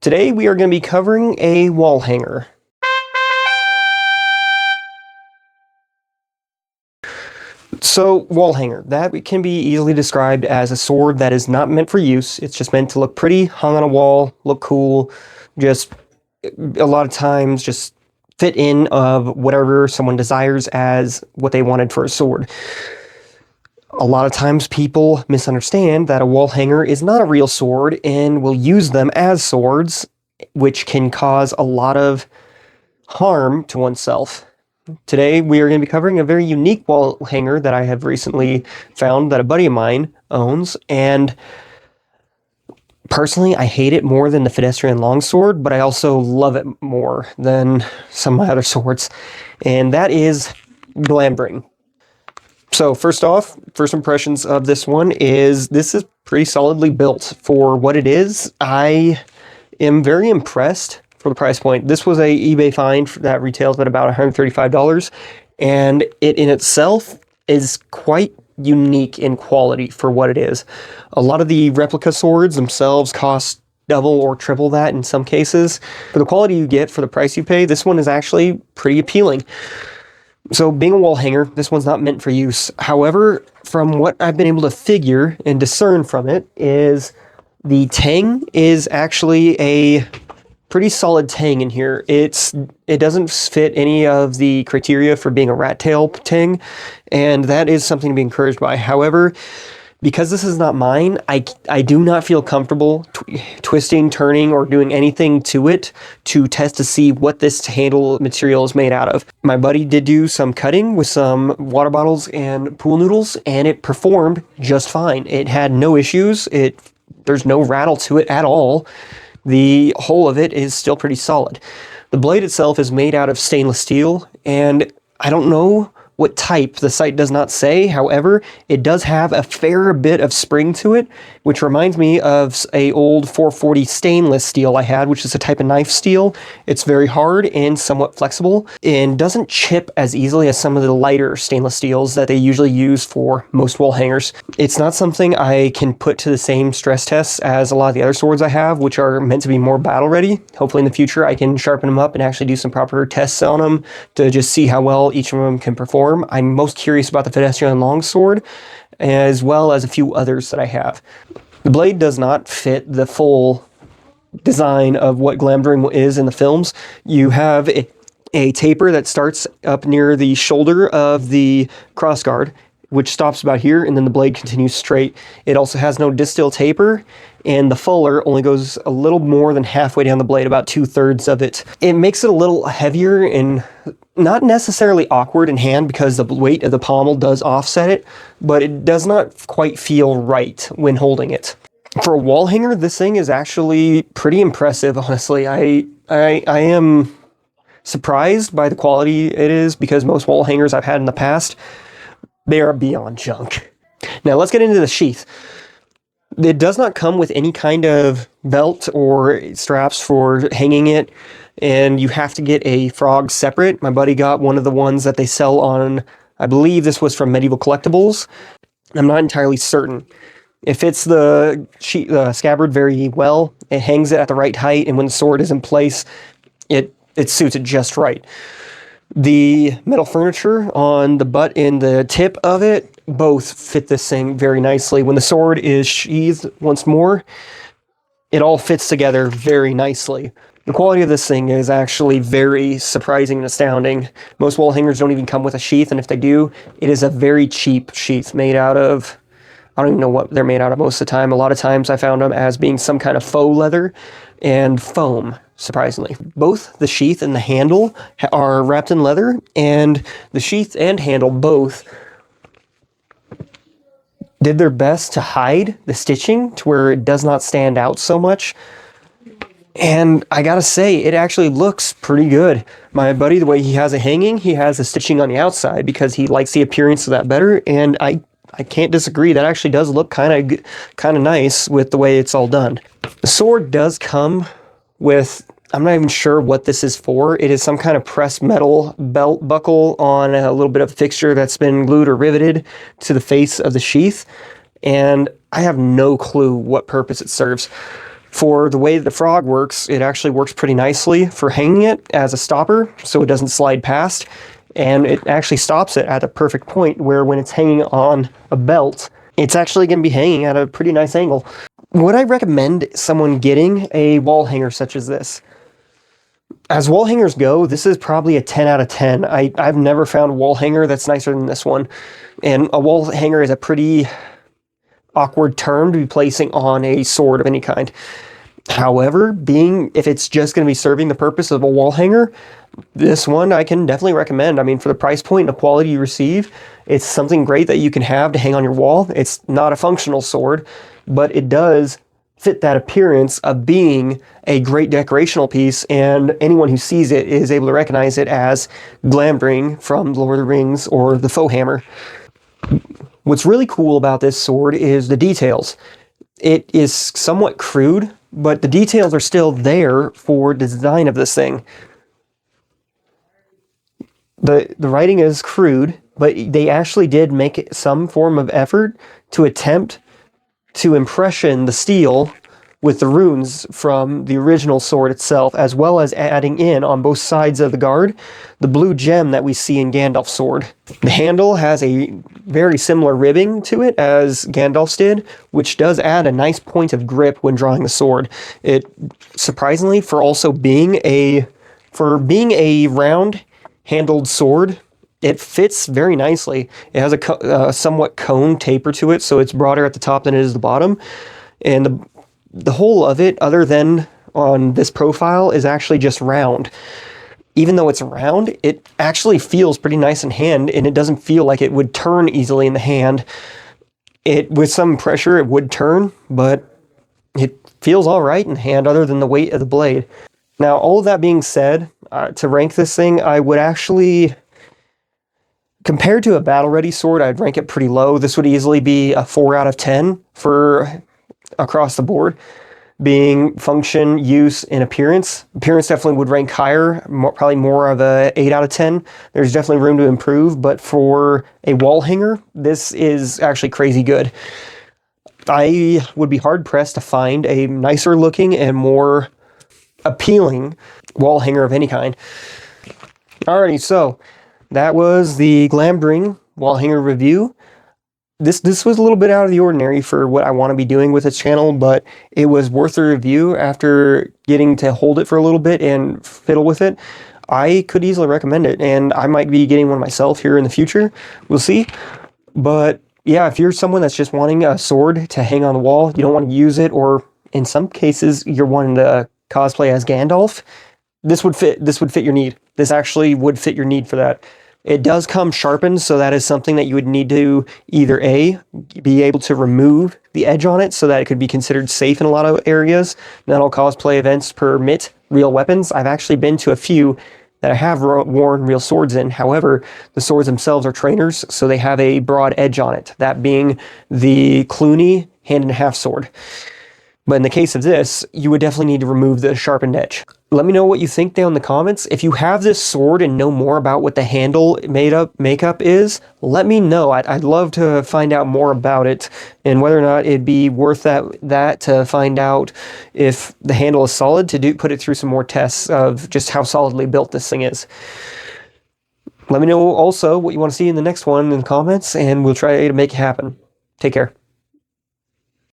Today we are going to be covering a wall hanger. So, wall hanger, that can be easily described as a sword that is not meant for use. It's just meant to look pretty, hung on a wall, look cool, just a lot of times just fit in of whatever someone desires as what they wanted for a sword. A lot of times people misunderstand that a wall hanger is not a real sword and will use them as swords, which can cause a lot of harm to oneself. Today we are going to be covering a very unique wall hanger that I have recently found that a buddy of mine owns, and personally I hate it more than the pedestrian longsword, but I also love it more than some of my other swords, and that is Glamdring. So first off, first impressions of this one is this is pretty solidly built for what it is. I am very impressed for the price point. This was a eBay find that retails at about $135, and it in itself is quite unique in quality for what it is. A lot of the replica swords themselves cost double or triple that in some cases. For the quality you get for the price you pay, this one is actually pretty appealing. So being a wall hanger, this one's not meant for use. However, from what I've been able to figure and discern from it is the tang is actually a pretty solid tang in here. It doesn't fit any of the criteria for being a rat tail tang, and that is something to be encouraged by. However, because this is not mine, I do not feel comfortable twisting, turning, or doing anything to it to test to see what this handle material is made out of. My buddy did do some cutting with some water bottles and pool noodles, and it performed just fine. It had no issues. There's no rattle to it at all. The whole of it is still pretty solid. The blade itself is made out of stainless steel, and I don't know what type, the site does not say. However, it does have a fair bit of spring to it, which reminds me of a old 440 stainless steel I had, which is a type of knife steel. It's very hard and somewhat flexible and doesn't chip as easily as some of the lighter stainless steels that they usually use for most wall hangers. It's not something I can put to the same stress tests as a lot of the other swords I have, which are meant to be more battle ready. Hopefully in the future I can sharpen them up and actually do some proper tests on them to just see how well each of them can perform. I'm most curious about the pedestrian longsword, as well as a few others that I have. The blade does not fit the full design of what Glamdring is in the films. You have a taper that starts up near the shoulder of the crossguard, which stops about here, and then the blade continues straight. It also has no distill taper, and the fuller only goes a little more than halfway down the blade, about 2/3 of it. It makes it a little heavier and not necessarily awkward in hand because the weight of the pommel does offset it, but it does not quite feel right when holding it. For a wall hanger, this thing is actually pretty impressive, honestly. I am surprised by the quality it is, because most wall hangers I've had in the past, they are beyond junk. Now let's get into the sheath. It does not come with any kind of belt or straps for hanging it, and you have to get a frog separate. My buddy got one of the ones that they sell on, I believe this was from Medieval Collectibles. I'm not entirely certain. It fits the scabbard very well. It hangs it at the right height, and when the sword is in place, it suits it just right. The metal furniture on the butt and the tip of it both fit this thing very nicely. When the sword is sheathed once more, it all fits together very nicely. The quality of this thing is actually very surprising and astounding. Most wall hangers don't even come with a sheath, and if they do, it is a very cheap sheath made out of, I don't even know what they're made out of most of the time. A lot of times I found them as being some kind of faux leather and foam, surprisingly. Both the sheath and the handle are wrapped in leather, and the sheath and handle both did their best to hide the stitching to where it does not stand out so much. And I gotta say, it actually looks pretty good. My buddy, the way he has it hanging, he has the stitching on the outside because he likes the appearance of that better, and I can't disagree. That actually does look kind of nice with the way it's all done. The sword does come with, I'm not even sure what this is for. It is some kind of pressed metal belt buckle on a little bit of fixture that's been glued or riveted to the face of the sheath, and I have no clue what purpose it serves. For the way that the frog works, it actually works pretty nicely for hanging it as a stopper so it doesn't slide past, and it actually stops it at a perfect point where when it's hanging on a belt, it's actually going to be hanging at a pretty nice angle. Would I recommend someone getting a wall hanger such as this? As wall hangers go, this is probably a 10 out of 10. I've never found a wall hanger that's nicer than this one. And a wall hanger is a pretty awkward term to be placing on a sword of any kind. However, if it's just going to be serving the purpose of a wall hanger, this one I can definitely recommend. I mean, for the price point and the quality you receive, it's something great that you can have to hang on your wall. It's not a functional sword, but it does fit that appearance of being a great decorational piece, and anyone who sees it is able to recognize it as Glamdring from Lord of the Rings or the faux hammer. What's really cool about this sword is the details. It is somewhat crude, but the details are still there for the design of this thing. The writing is crude, but they actually did make some form of effort to attempt to impression the steel with the runes from the original sword itself, as well as adding in on both sides of the guard the blue gem that we see in Gandalf's sword. The handle has a very similar ribbing to it as Gandalf's did, which does add a nice point of grip when drawing the sword. It surprisingly, for being a round-handled sword, it fits very nicely. It has a somewhat cone taper to it, so it's broader at the top than it is the bottom. And the whole of it, other than on this profile, is actually just round. Even though it's round, it actually feels pretty nice in hand, and it doesn't feel like it would turn easily in the hand. With some pressure, it would turn, but it feels all right in hand other than the weight of the blade. Now, all of that being said, to rank this thing, I would actually... Compared to a battle-ready sword, I'd rank it pretty low. This would easily be a 4 out of 10 for across the board, being function, use, and appearance. Appearance definitely would rank higher, probably more of a 8 out of 10. There's definitely room to improve, but for a wall hanger, this is actually crazy good. I would be hard-pressed to find a nicer looking and more appealing wall hanger of any kind. Alrighty, so that was the Glamdring wall hanger review. This was a little bit out of the ordinary for what I want to be doing with this channel, but it was worth the review after getting to hold it for a little bit and fiddle with it. I could easily recommend it, and I might be getting one myself here in the future. We'll see. But yeah, if you're someone that's just wanting a sword to hang on the wall, you don't want to use it, or in some cases you're wanting to cosplay as Gandalf, this would fit your need. This actually would fit your need for that. It does come sharpened, so that is something that you would need to either A, be able to remove the edge on it so that it could be considered safe in a lot of areas. Not all cosplay events permit real weapons. I've actually been to a few that I have worn real swords in. However, the swords themselves are trainers, so they have a broad edge on it, that being the Clooney hand-and-a-half sword. But in the case of this, you would definitely need to remove the sharpened edge. Let me know what you think down in the comments. If you have this sword and know more about what the handle makeup is, let me know. I'd love to find out more about it and whether or not it'd be worth that to find out if the handle is solid, to put it through some more tests of just how solidly built this thing is. Let me know also what you want to see in the next one in the comments, and we'll try to make it happen. Take care.